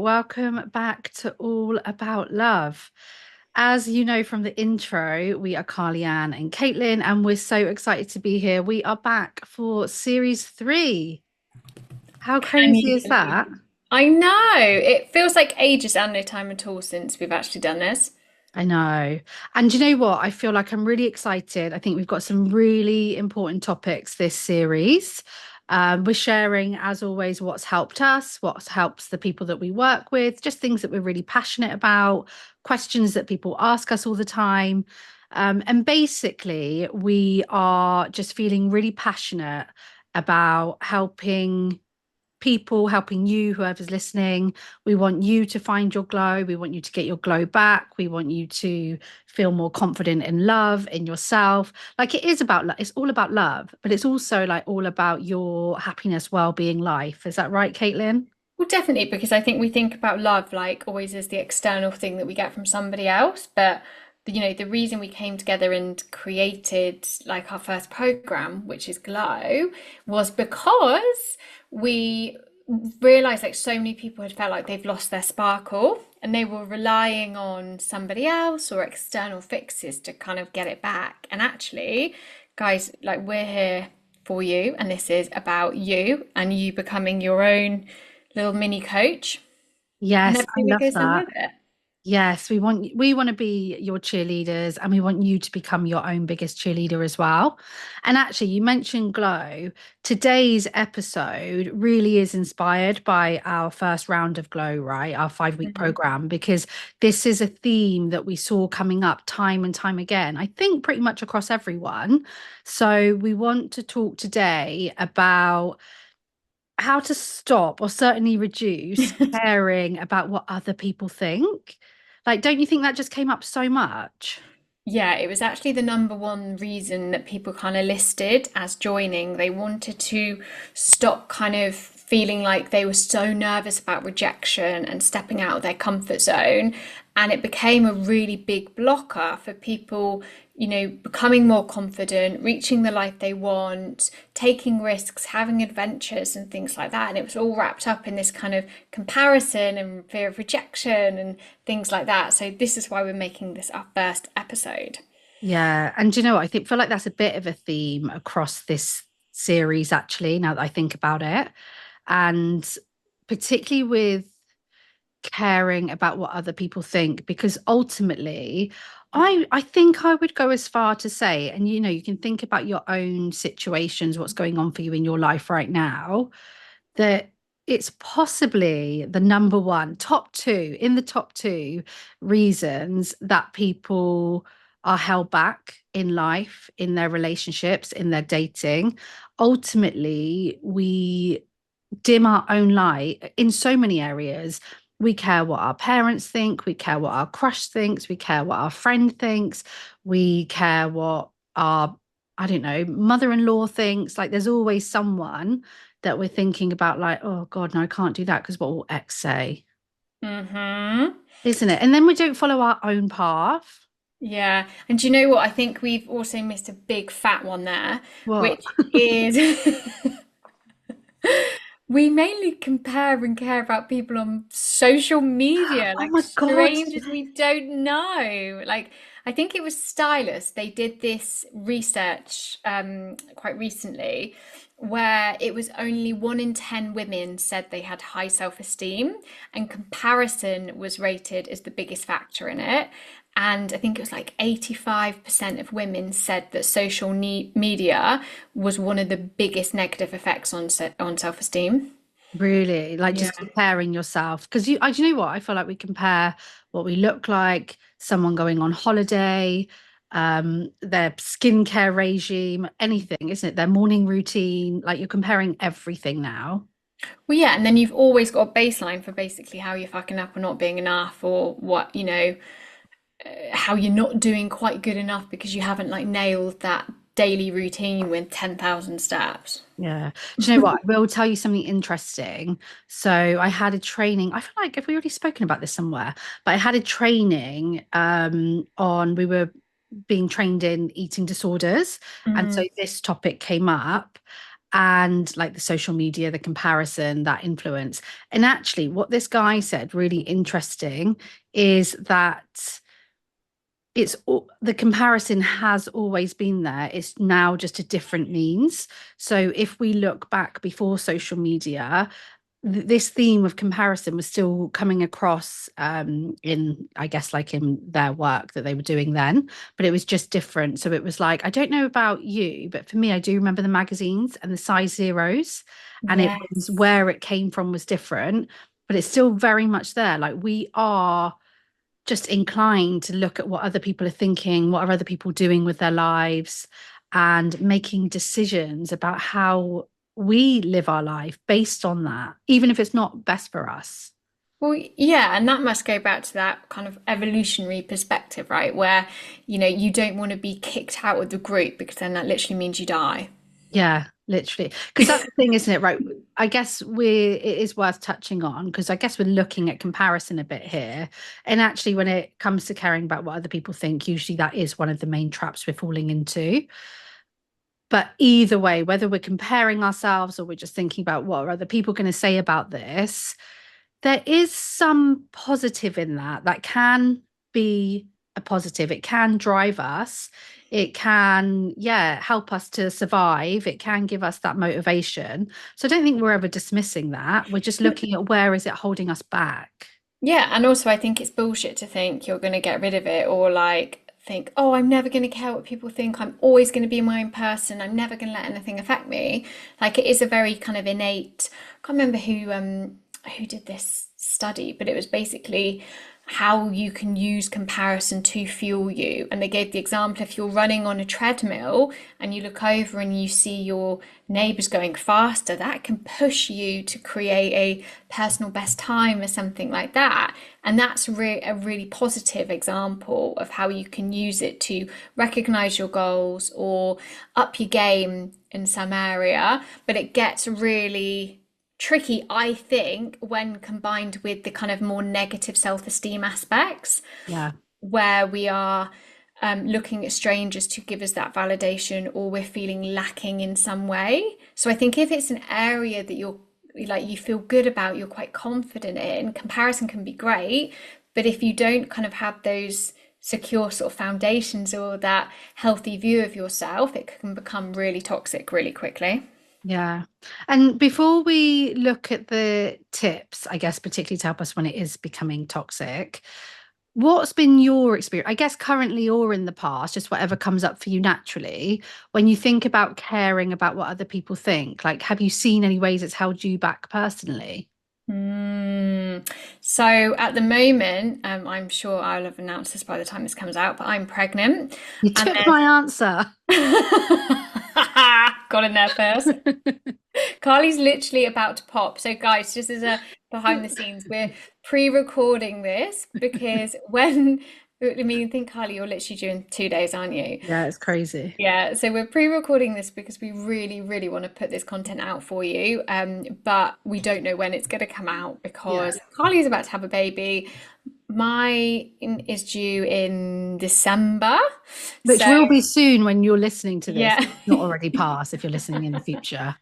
welcome back to All About Love. As you know from the intro, we are Carly Ann and Caitlin, and we're so excited to be here. We are back for series 3. How Can crazy you is that? believe? I know. It feels like ages and no time at all since we've actually done this. I know. And you know what? I feel like I'm really excited. I think we've got some really important topics this series. We're sharing, as always, what's helped us, what helps the people that we work with, just things that we're really passionate about, questions that people ask us all the time. And basically, we are just feeling really passionate about helping people, helping you, whoever's listening. We want you to find your glow. We want you to get your glow back. We want you to feel more confident in love, in yourself. Like it is about, it's all about love, but it's also like all about your happiness, well-being life. Is that right, Caitlin? Well, definitely, because I think we think about love like always as the external thing that we get from somebody else. But the reason we came together and created like our first program, which is Glow, was because we realized like so many people had felt like they've lost their sparkle and they were relying on somebody else or external fixes to kind of get it back. And actually, guys, like we're here for you, and this is about you and you becoming your own little mini coach and Yes, I everything that love goes in that. with it. Yes, we want to be your cheerleaders and we want you to become your own biggest cheerleader as well. And actually, you mentioned Glow. Today's episode really is inspired by our first round of Glow, right? Our 5-week Mhm. program, because this is a theme that we saw coming up time and time again, I think pretty much across everyone. So we want to talk today about how to stop or certainly reduce caring about what other people think. Like, don't you think that just came up so much? Yeah, it was actually the number one reason that people kind of listed as joining. They wanted to stop kind of feeling like they were so nervous about rejection and stepping out of their comfort zone. And it became a really big blocker for people, becoming more confident, reaching the life they want, taking risks, having adventures, and things like that. And it was all wrapped up in this kind of comparison and fear of rejection and things like that. So, this is why we're making this our first episode. Yeah. And do you know what? Feel like that's a bit of a theme across this series, actually, now that I think about it. And particularly with caring about what other people think, because ultimately I think I would go as far to say, and you can think about your own situations, what's going on for you in your life right now, that it's possibly the number one, top two, in the top two reasons that people are held back in life, in their relationships, in their dating. Ultimately, we dim our own light in so many areas. We care what our parents think, we care what our crush thinks, we care what our friend thinks, we care what our, I don't know, mother-in-law thinks. Like there's always someone that we're thinking about, like, oh God, no, I can't do that because what will X say? Hmm. Isn't it? And then we don't follow our own path. Yeah. And do you know what? I think we've also missed a big fat one there, What? which is we mainly compare and care about people on social media, Oh like my God. strangers we don't know. Like, I think it was Stylus. They did this research quite recently where it was only 1 in 10 women said they had high self-esteem, and comparison was rated as the biggest factor in it. And I think it was like 85% of women said that social media was one of the biggest negative effects on on self-esteem. Really, like Yeah. just comparing yourself, because do you know what? I feel like we compare what we look like, someone going on holiday, their skincare regime, anything, isn't it? Their morning routine. Like you're comparing everything now. Well, yeah, and then you've always got a baseline for basically how you're fucking up or not being enough, or what, how you're not doing quite good enough because you haven't like nailed that daily routine with 10,000 steps. Yeah. Do you know what? I will tell you something interesting. So I had a training. I feel like have we already spoken about this somewhere? But I had a training on we were being trained in eating disorders. And so Mm. this topic came up. and like the social media, the comparison, that influence. And actually, what this guy said, really interesting, is that the comparison has always been there. It's now just a different means. So if we look back before social media, this theme of comparison was still coming across in, I guess, like in their work that they were doing then, but it was just different. So it was like, I don't know about you, but for me, I do remember the magazines and the size zeros, and it was Yes. where it came from was different, but it's still very much there. Like we are just inclined to look at what other people are thinking, what are other people doing with their lives, and making decisions about how we live our life based on that, even if it's not best for us. Well, yeah, and that must go back to that kind of evolutionary perspective, right? Where, you don't want to be kicked out of the group because then that literally means you die. Yeah, literally. Because that's the thing, isn't it? Right. I guess it is worth touching on because I guess we're looking at comparison a bit here. And actually, when it comes to caring about what other people think, usually that is one of the main traps we're falling into. But either way, whether we're comparing ourselves or we're just thinking about what are other people going to say about this, there is some positive in that. That can be a positive. It can drive us. It can, yeah, help us to survive. It can give us that motivation. So I don't think we're ever dismissing that. We're just looking at where is it holding us back. Yeah, and also I think it's bullshit to think you're going to get rid of it or like think, oh, I'm never going to care what people think. I'm always going to be my own person. I'm never going to let anything affect me. Like it is a very kind of innate. I can't remember who did this study, but it was basically how you can use comparison to fuel you. And they gave the example if you're running on a treadmill and you look over and you see your neighbors going faster, that can push you to create a personal best time or something like that. And that's a really positive example of how you can use it to recognize your goals or up your game in some area. But it gets really tricky, I think, when combined with the kind of more negative self-esteem aspects, Yeah. where we are looking at strangers to give us that validation or we're feeling lacking in some way. So I think if it's an area that you're like you feel good about, you're quite confident in, comparison can be great. But if you don't kind of have those secure sort of foundations or that healthy view of yourself, it can become really toxic really quickly. Yeah. And before we look at the tips, I guess, particularly to help us when it is becoming toxic, what's been your experience, I guess, currently or in the past, just whatever comes up for you naturally, when you think about caring about what other people think? Like, have you seen any ways it's held you back personally? Mm. So at the moment, I'm sure I'll have announced this by the time this comes out, but I'm pregnant. You And took my answer. got in there first. Carly's literally about to pop. So, guys, just as a behind the scenes, we're pre-recording this because I mean, think Carly, you're literally due in 2 days, aren't you? Yeah, it's crazy. Yeah, so we're pre-recording this because we really, really want to put this content out for you. But we don't know when it's going to come out Yeah. because Carly's about to have a baby. Mine is due in December. Which So, will be soon when you're listening to this, yeah. not already past if you're listening in the future.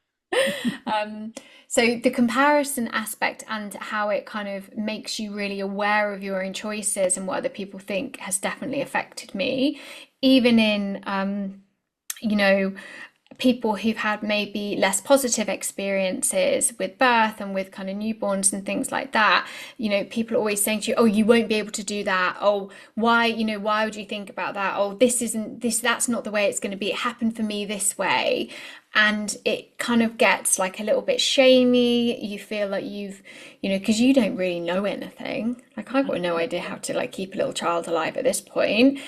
Um, so the comparison aspect and how it kind of makes you really aware of your own choices and what other people think has definitely affected me, even in you know, people who've had maybe less positive experiences with birth and with kind of newborns and things like that. People are always saying to you, oh, you won't be able to do that. Oh, why, why would you think about that? Oh, that's not the way it's going to be. It happened for me this way. And it kind of gets like a little bit shamey. You feel like because you don't really know anything. Like I've got no idea how to like keep a little child alive at this point.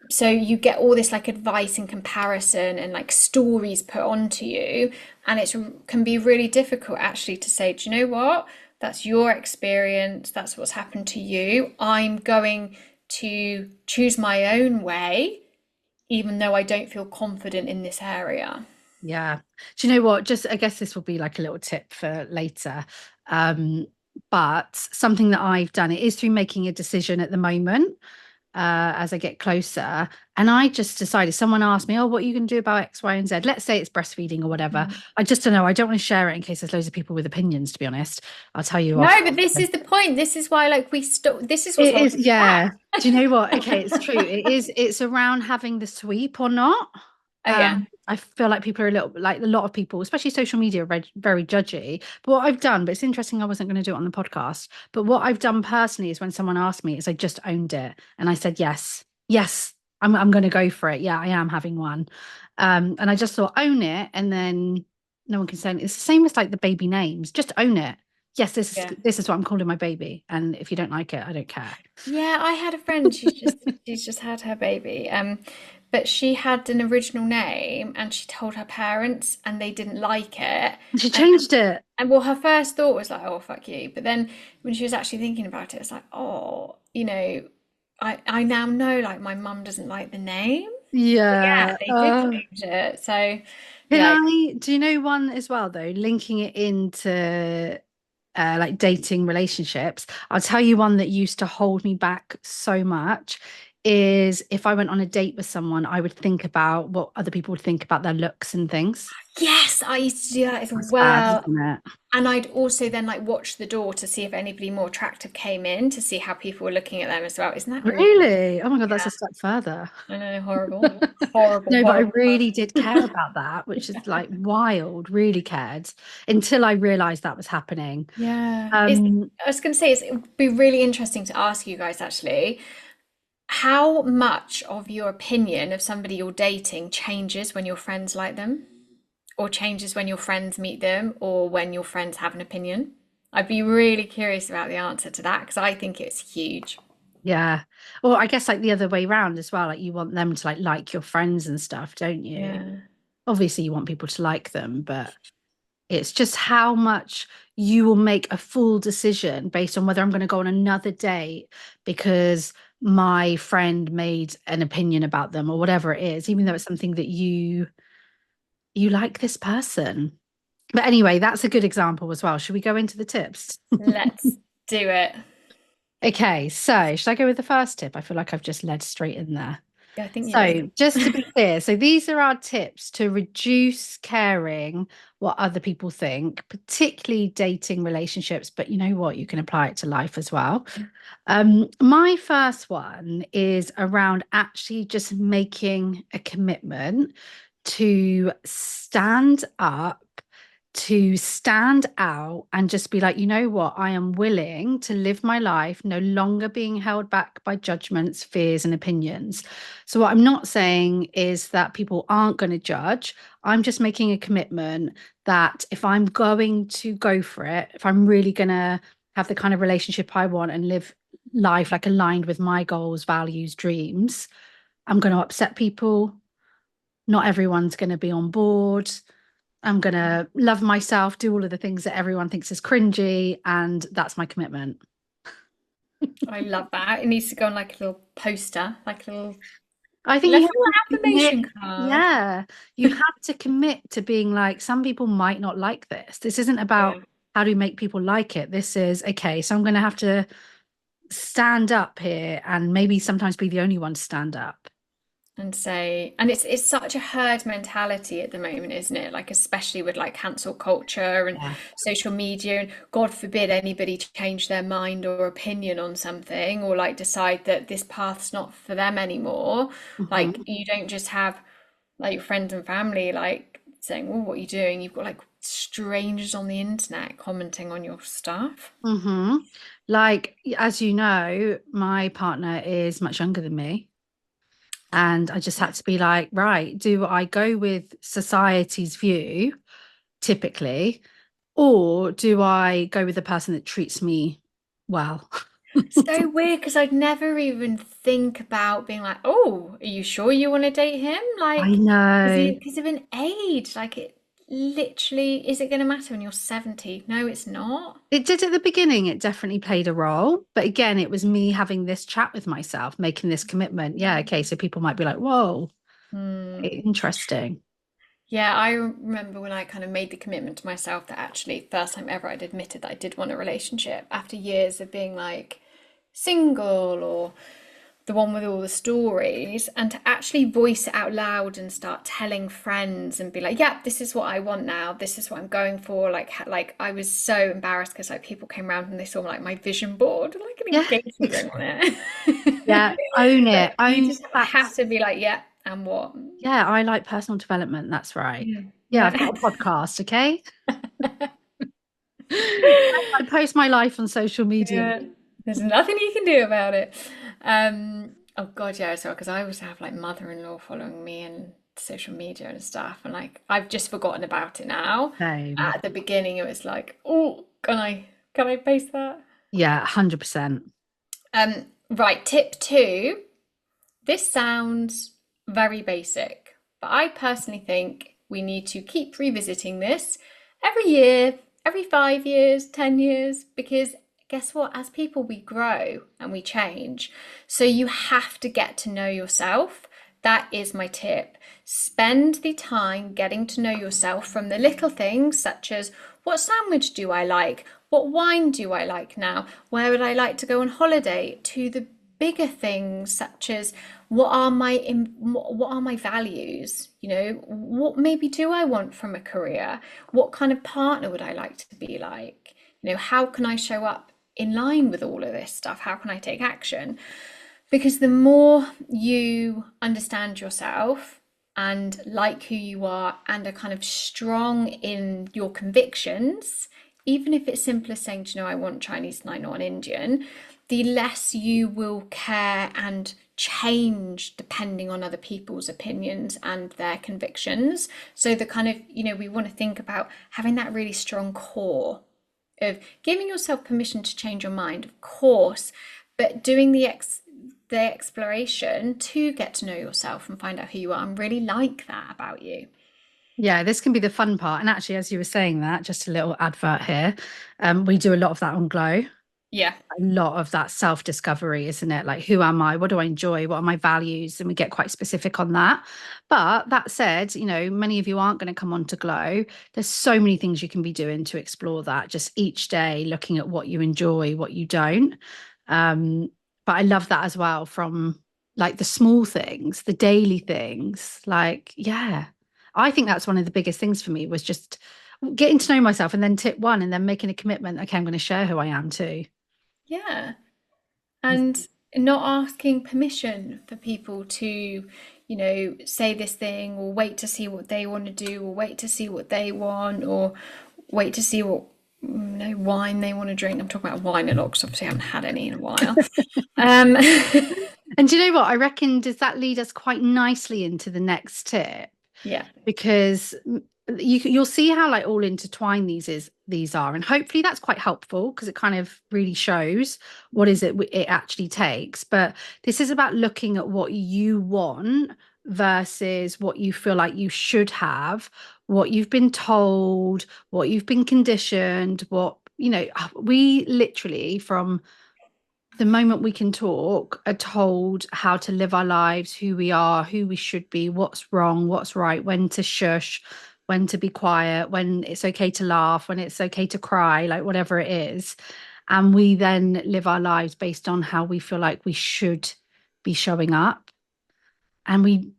So you get all this like advice and comparison and like stories put onto you, and it can be really difficult actually to say, do you know what, that's your experience, that's what's happened to you, I'm going to choose my own way even though I don't feel confident in this area. Yeah. Do you know what? Just, I guess this will be like a little tip for later. Um, but something that I've done, it is through making a decision at the moment. as I get closer. And I just decided, someone asked me, oh, what are you going to do about X, Y, and Z? Let's say it's breastfeeding or whatever. Mm. I just don't know. I don't want to share it in case there's loads of people with opinions, to be honest. I'll tell you No, off. but this is the point. This is why, like, we stop. This is what's It holding is, us back. yeah. Do you know what? Okay, it's true. It is, it's around having the sweep or not. Oh yeah, I feel like people are a little, like a lot of people, especially social media, are very judgy. But what I've done, but it's interesting, I wasn't going to do it on the podcast. But what I've done personally is when someone asked me, is I just owned it and I said yes, yes, I'm going to go for it. Yeah, I am having one, and I just thought own it, and then no one can say anything. It's the same as like the baby names. Just own it. Yes, yeah, this is what I'm calling my baby, and if you don't like it, I don't care. yeah. I had a friend. She's just had her baby. But she had an original name, and she told her parents, and they didn't like it. She And changed it. and well, her first thought was like, "Oh, fuck you." But then when she was actually thinking about it, it's like, "Oh, I now know like my mum doesn't like the name." But yeah, Yeah. they did change it. So Can yeah, I, do you know one as well, though, linking it into like dating relationships? I'll tell you one that used to hold me back so much is if I went on a date with someone, I would think about what other people would think about their looks and things. yes, I used to do that as That's bad, well. isn't it? And I'd also then like watch the door to see if anybody more attractive came in to see how people were looking at them as well. Isn't that awful? Really? Oh my God, that's Yeah, a step further. I know, horrible. Horrible, No, but I horrible, really horrible. did care about that, which is like wild, really cared until I realized that was happening. Yeah. Um, I was going to say, it would be really interesting to ask you guys actually, how much of your opinion of somebody you're dating changes when your friends like them, or changes when your friends meet them, or when your friends have an opinion? I'd be really curious about the answer to that because I think it's huge. Yeah. Well, I guess like the other way round as well. Like you want them to like your friends and stuff, don't you? Yeah. Obviously, you want people to like them, but it's just how much you will make a full decision based on whether I'm going to go on another date because my friend made an opinion about them or whatever it is, even though it's something that you like this person. But anyway, that's a good example as well. Should we go into the tips? Let's do it. Okay, so should I go with the first tip? I feel like I've just led straight in there. Yeah, I think you did. So, just to be clear, so these are our tips to reduce caring what other people think, particularly dating relationships, but you know what? You can apply it to life as well. My first one is around actually just making a commitment to stand up, to stand out and just be like, you know what, I am willing to live my life no longer being held back by judgments, fears, and opinions. So, what I'm not saying is that people aren't going to judge. I'm just making a commitment that if I'm going to go for it, if I'm really going to have the kind of relationship I want and live life like aligned with my goals, values, dreams, I'm going to upset people. Not everyone's going to be on board. I'm going to love myself, do all of the things that everyone thinks is cringy, and that's my commitment. I love that. It needs to go on like a little poster, like a little I think you little have to commit. affirmation card. Yeah, you have to commit to being like, some people might not like this. This isn't about Yeah. how do you make people like it. This is, okay, so I'm going to have to stand up here and maybe sometimes be the only one to stand up. And say, and it's such a herd mentality at the moment, isn't it? Like especially with like cancel culture and Yeah. social media, and God forbid anybody change their mind or opinion on something, or like decide that this path's not for them anymore. Like Mhm. you don't just have like your friends and family like saying, "Oh, what are you doing?" You've got like strangers on the internet commenting on your stuff. Like, as you know, my partner is much younger than me. And I just Yeah. had to be like, right, do I go with society's view typically, or do I go with the person that treats me well? So weird because I'd never even think about being like, oh, are you sure you want to date him? I Like, know. because of an age, like it literally, is it going to matter when you're 70? No, it's not. It did at the beginning, it definitely played a role. But again, it was me having this chat with myself, making this commitment. Yeah, okay. So people might be like, whoa, Hmm. interesting. Yeah, I remember when I kind of made the commitment to myself that actually, first time ever, I'd admitted that I did want a relationship after years of being like single or the one with all the stories, and to actually voice it out loud and start telling friends and be like, yeah, this is what I want now, this is what I'm going for. Like I was so embarrassed because like people came around and they saw like my vision board, like an Yeah. engagement ring on it. Yeah. Own But it. you Own just have that's to be like, yeah, and what? yeah, I like personal development. That's right. Yeah. Yeah, I've Yeah. got a podcast, okay? I post my life on social media. Yeah, there's nothing you can do about it. Oh God, yeah, so because I always have like mother-in-law following me and social media and stuff, and like I've just forgotten about it now. Same. At the beginning, it was like, oh, can I post that? Yeah, 100%. Right, tip two. This sounds very basic, but I personally think we need to keep revisiting this every year, every 5 years, 10 years, because guess what? As people, we grow and we change. So you have to get to know yourself. That is my tip. Spend the time getting to know yourself from the little things, such as what sandwich do I like? What wine do I like now? Where would I like to go on holiday? To the bigger things, such as what are my values? What maybe do I want from a career? What kind of partner would I like to be like? How can I show up in line with all of this stuff? How can I take action? Because the more you understand yourself and like who you are and are kind of strong in your convictions, even if it's simple as saying, do you know, I want Chinese tonight, not an Indian, the less you will care and change depending on other people's opinions and their convictions. So the kind of, we want to think about having that really strong core of giving yourself permission to change your mind, of course, but doing the exploration to get to know yourself and find out who you are and really like that about you. Yeah, this can be the fun part. And actually, as you were saying that, just a little advert here. We do a lot of that on Glow. Yeah. A lot of that self-discovery, isn't it? Like, who am I? What do I enjoy? What are my values? And we get quite specific on that. But that said, many of you aren't going to come on to Glow. There's so many things you can be doing to explore that, just each day looking at what you enjoy, what you don't. But I love that as well, from like the small things, the daily things. Like, yeah, I think that's one of the biggest things for me, was just getting to know myself, and then tip one, and then making a commitment. Okay, I'm going to share who I am too. Yeah. And not asking permission for people to, say this thing, or wait to see what they want to do, or wait to see what they want, or wait to see what wine they want to drink. I'm talking about wine a lot because obviously I haven't had any in a while. Um, And do you know what? I reckon, does that lead us quite nicely into the next tip? yeah. Because you'll see how like all intertwined these are, and hopefully that's quite helpful, because it kind of really shows what is it actually takes. But this is about looking at what you want versus what you feel like you should have, what you've been told, what you've been conditioned, we literally, from the moment we can talk, are told how to live our lives, who we are, who we should be, what's wrong, what's right, when to shush, when to be quiet, when it's okay to laugh, when it's okay to cry, like whatever it is. And we then live our lives based on how we feel like we should be showing up. And we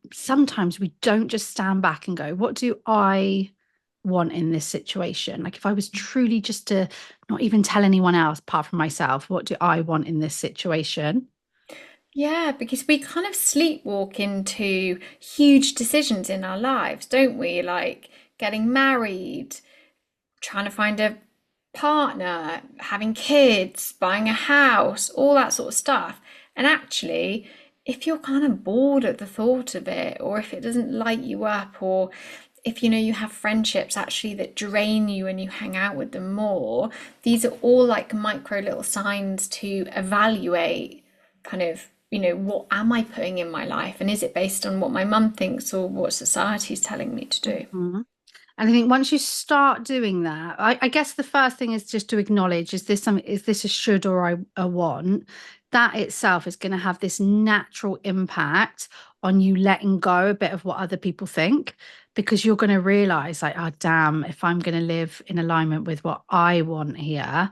don't just stand back and go, what do I want in this situation? Like, if I was truly just to not even tell anyone else apart from myself, what do I want in this situation? Yeah, because we kind of sleepwalk into huge decisions in our lives, don't we? Like getting married, trying to find a partner, having kids, buying a house, all that sort of stuff. And actually, if you're kind of bored at the thought of it, or if it doesn't light you up, or if you have friendships actually that drain you and you hang out with them more, these are all like micro little signs to evaluate kind of, what am I putting in my life? And is it based on what my mum thinks or what society's telling me to do? Mhm. And I think once you start doing that, I guess the first thing is just to acknowledge, is this a should or a want? That itself is going to have this natural impact on you letting go a bit of what other people think, because you're going to realize, like, oh damn, if I'm going to live in alignment with what I want here,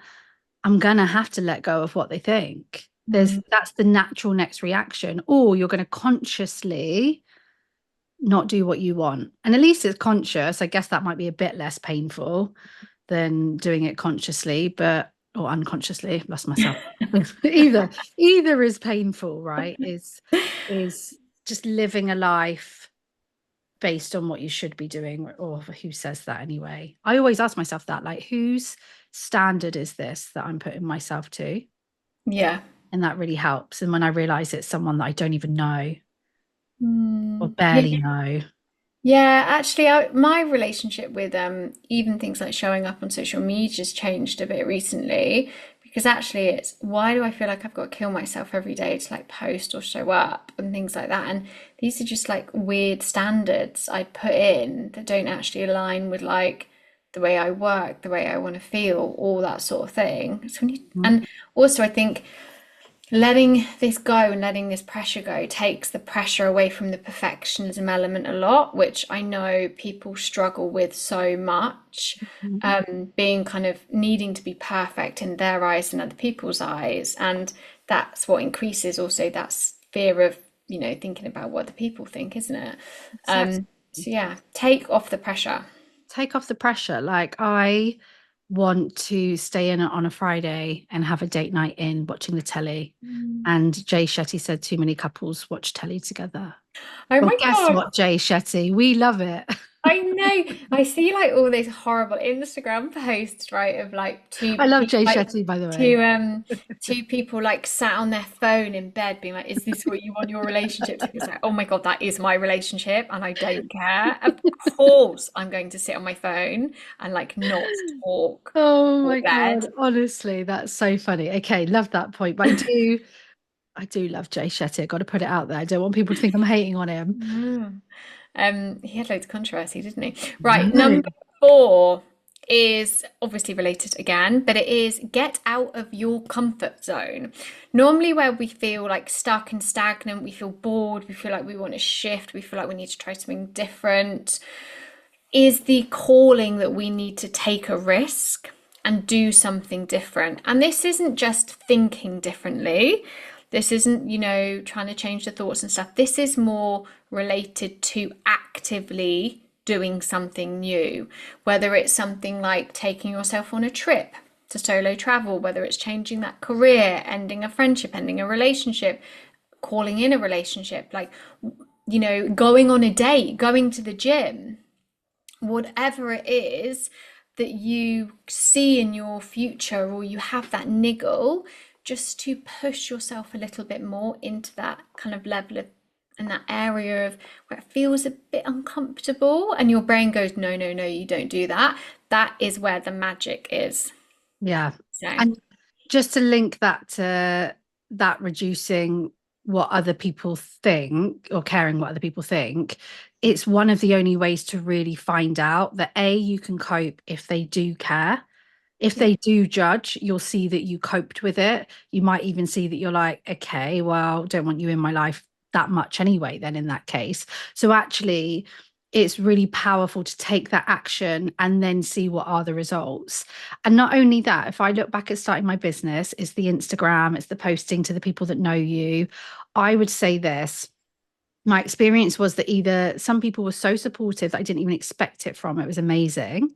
I'm going to have to let go of what they think. There's Mm. that's the natural next reaction, or you're going to consciously not do what you want. And at least it's conscious. I guess that might be a bit less painful than doing it consciously, but or unconsciously, lost myself. either either is painful, right? Is just living a life based on what you should be doing, or who says that anyway? I always ask myself that, like, whose standard is this that I'm putting myself to? Yeah. And that really helps. And when I realize it's someone that I don't even know or Mm. Yeah. barely know. Yeah, actually, my relationship with even things like showing up on social media has changed a bit recently because actually it's why do I feel like I've got to kill myself every day to like post or show up and things like that. And these are just like weird standards I put in that don't actually align with like the way I work, the way I want to feel, all that sort of thing. So when you, Mhm. and also I think letting this go and letting this pressure go takes the pressure away from the perfectionism element a lot, which I know people struggle with so much. Being kind of needing to be perfect in their eyes and other people's eyes. And that's what increases also that fear of, thinking about what the people think, isn't it? Exactly. So yeah, take off the pressure. Take off the pressure. Like, I want to stay in on a Friday and have a date night in watching the telly. And Jay Shetty said too many couples watch telly together. Oh Well, my guess God. what, Jay Shetty? We love it. I know. I see like all these horrible Instagram posts, right, of like I love Jay Shetty, by the way. two two people like sat on their phone in bed being like, is this what you want your relationship to be? It's like, oh my God, that is my relationship and I don't care. Of course I'm going to sit on my phone and like not talk Oh or my bed. God. Honestly, that's so funny. Okay, love that point. But I do love Jay Shetty. I've got to put it out there. I don't want people to think I'm hating on him. Mm. He had loads of controversy, didn't he? Right, No. number four is obviously related again, but it is get out of your comfort zone. Normally, where we feel like stuck and stagnant, we feel bored, we feel like we want to shift, we feel like we need to try something different, is the calling that we need to take a risk and do something different. And this isn't just thinking differently. This isn't, trying to change the thoughts and stuff. This is more related to actively doing something new, whether it's something like taking yourself on a trip to solo travel, whether it's changing that career, ending a friendship, ending a relationship, calling in a relationship, like, going on a date, going to the gym, whatever it is that you see in your future or you have that niggle, just to push yourself a little bit more into that kind of level of and that area of where it feels a bit uncomfortable and your brain goes, no, no, no, you don't do that. That is where the magic is. Yeah. So And just to link that to that reducing what other people think or caring what other people think, it's one of the only ways to really find out that A, you can cope if they do care. If yeah. they do judge, you'll see that you coped with it. You might even see that you're like, okay, well, don't want you in my life that much anyway, then in that case. So actually, it's really powerful to take that action and then see what are the results. And not only that, if I look back at starting my business, it's the Instagram, it's the posting to the people that know you. I would say this. My experience was that either some people were so supportive that I didn't even expect it from. It was amazing.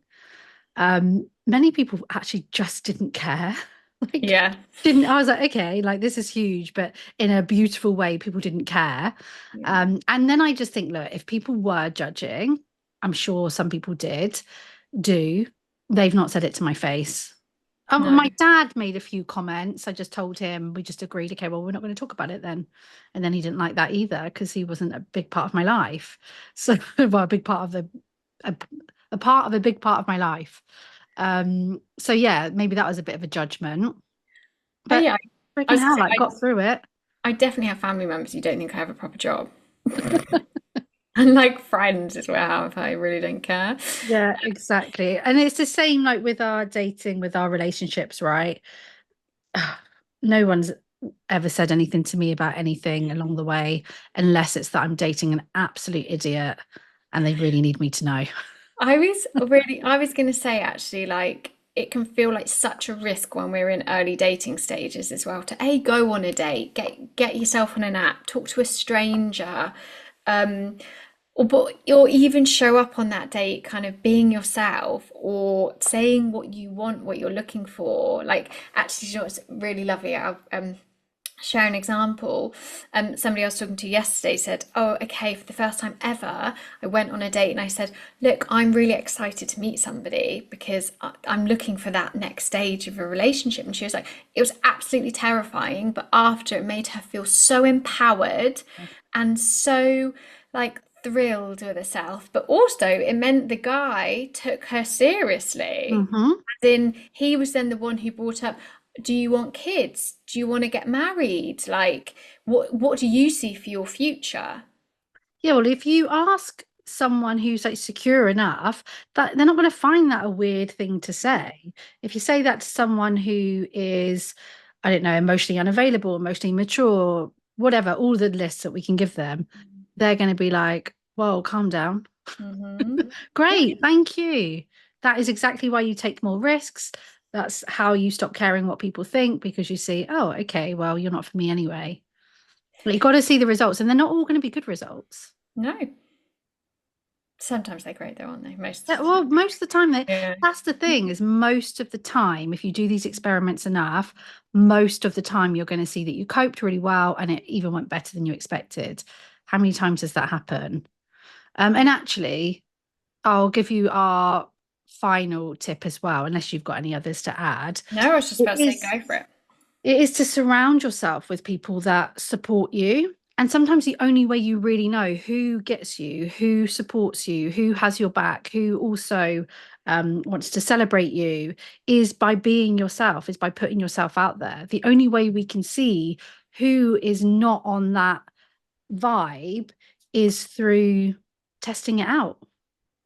Many people actually just didn't care. Like, Yeah. didn't I was like, okay, like this is huge, but in a beautiful way, people didn't care. Yeah. And then I just think, look, if people were judging, I'm sure some people do, they've not said it to my face. No. My dad made a few comments. I just told him, we just agreed, okay, well, we're not going to talk about it then. And then he didn't like that either because he wasn't a big part of my life. So, well, a big part of a, a part of a big part of my life. So yeah, maybe that was a bit of a judgment, Oh but yeah. I freaking was gonna hell, say I got through it. I definitely have family members who don't think I have a proper job. And like friends as well, if I really don't care. Yeah, exactly. And it's the same like with our dating, with our relationships, right? No one's ever said anything to me about anything along the way, unless it's that I'm dating an absolute idiot and they really need me to know. I was going to say actually, like, it can feel like such a risk when we're in early dating stages as well to a go on a date, get yourself on an app, talk to a stranger, or even show up on that date kind of being yourself or saying what you want, what you're looking for. Like, actually, you know what's really lovely? I'll share an example. Somebody I was talking to yesterday said, oh, okay, for the first time ever, I went on a date and I said, look, I'm really excited to meet somebody because I'm looking for that next stage of a relationship. And she was like, it was absolutely terrifying, but after, it made her feel so empowered and so like thrilled with herself. But also it meant the guy took her seriously. Hmm. Then he was then the one who brought up, do you want kids? Do you want to get married? Like, what do you see for your future? Yeah, well, if you ask someone who's like secure enough, that they're not going to find that a weird thing to say. If you say that to someone who is, I don't know, emotionally unavailable, emotionally mature, whatever, all the lists that we can give them, they're going to be like, whoa, calm down. Hmm. Yeah. Great, thank you. That is exactly why you take more risks. That's how you stop caring what people think because you see, oh, okay, well, you're not for me anyway. But you got to see the results, and they're not all going to be good results. No. Sometimes they're great though, aren't they? Most Yeah, of the well, time. most of the time, Yeah. that's the thing is most of the time, if you do these experiments enough, most of the time you're going to see that you coped really well and it even went better than you expected. How many times does that happen? And actually, I'll give you our final tip as well, unless you've got any others to add. No, I was just It about to say is go for it. it is to surround yourself with people that support you. And sometimes the only way you really know who gets you, who supports you, who has your back, who also wants to celebrate you, is by being yourself, is by putting yourself out there. The only way we can see who is not on that vibe is through testing it out,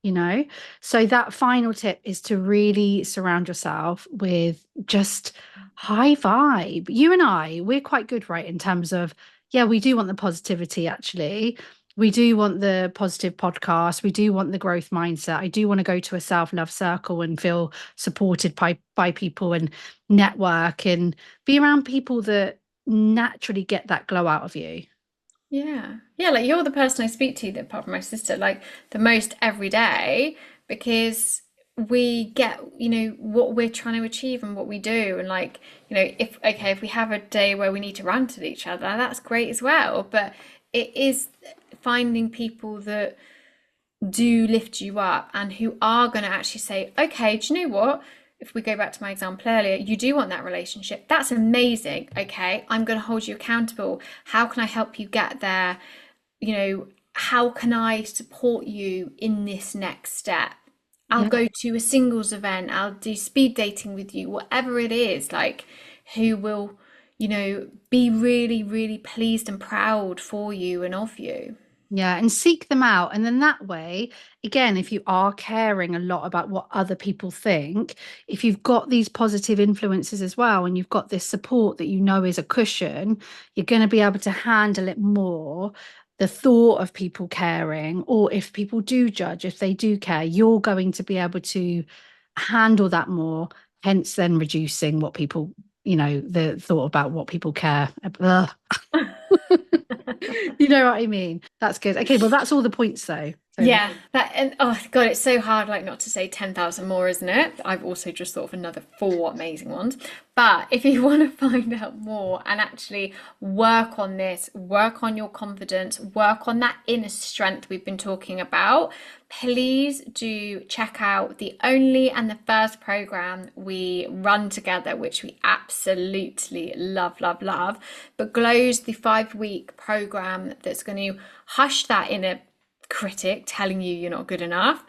you know? So that final tip is to really surround yourself with just high vibe. You and I, we're quite good, right? In terms of, yeah, we do want the positivity actually. We do want the positive podcast. We do want the growth mindset. I do want to go to a self-love circle and feel supported by people and network and be around people that naturally get that glow out of you. Yeah. Yeah, like you're the person I speak to that apart from my sister, like the most every day because we get, what we're trying to achieve and what we do. And like, if okay, if we have a day where we need to rant at each other, that's great as well. But it is finding people that do lift you up and who are going to actually say, okay, do you know what? If we go back to my example earlier, you do want that relationship. That's amazing. Okay, I'm going to hold you accountable. How can I help you get there? How can I support you in this next step? I'll Yeah. go to a singles event, I'll do speed dating with you, whatever it is, like who will, be really, really pleased and proud for you and of you. Yeah, and seek them out. And then that way, again, if you are caring a lot about what other people think, if you've got these positive influences as well, and you've got this support that you know is a cushion, you're going to be able to handle it more. The thought of people caring, or if people do judge, if they do care, you're going to be able to handle that more, hence then reducing what people, the thought about what people care. Ugh. You know what I mean? That's good. Okay, well, that's all the points though. So Yeah, that and oh God, it's so hard like not to say 10,000 more, isn't it? I've also just thought of another four amazing ones. But if you want to find out more and actually work on this, work on your confidence, work on that inner strength we've been talking about, please do check out the only and the first program we run together, which we absolutely love, love, love. But Glow's the 5-week program that's going to hush that inner critic telling you you're not good enough,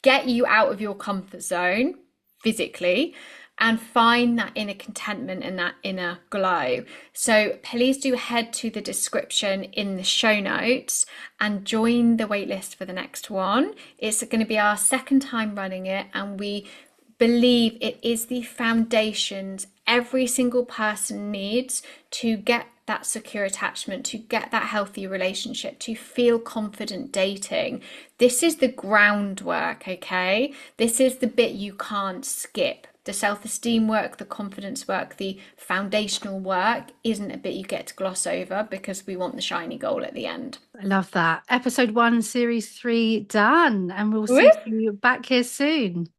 get you out of your comfort zone physically, and find that inner contentment and that inner glow. So please do head to the description in the show notes and join the waitlist for the next one. It's going to be our second time running it, and we believe it is the foundations every single person needs to get that secure attachment, to get that healthy relationship, to feel confident dating. This is the groundwork, okay? This is the bit you can't skip. the self-esteem work, the confidence work, the foundational work isn't a bit you get to gloss over because we want the shiny goal at the end. I love that. Episode 1, series 3 done. And we'll Woo! see you back here soon.